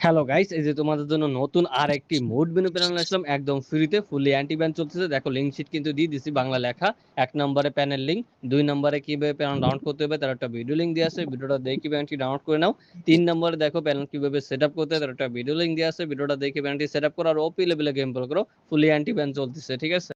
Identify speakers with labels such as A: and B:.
A: Hello guys, এই যে তোমাদের জন্য নতুন আর একটি মুড মেনু প্যানেল আসলাম একদম ফ্রিতে, ফুলি অ্যান্টি ব্যান চলতেছে। দেখো লিঙ্ক শিট কিন্তু দিয়ে দিছি বাংলা লেখা। 1 নম্বরে প্যানেল লিঙ্ক, 2 নম্বরে কিভাবে প্যানেল ডাউনলোড করতে হবে তার একটা ভিডিও লিঙ্ক দিয়ে আছে, ভিডিওটা দেখে প্যানেলটি ডাউনলোড করে নাও। 3 নম্বরে দেখো প্যানেল কিভাবে সেট আপ করতে হয় তার একটা ভিডিও লিঙ্ক দিয়ে আছে, ভিডিওটা দেখে প্যানেলটি সেট আপ করো আর ওপি লেভেলে গেম প্লে করো। ফুলি অ্যান্টি ব্যান চলতেছে, ঠিক আছে।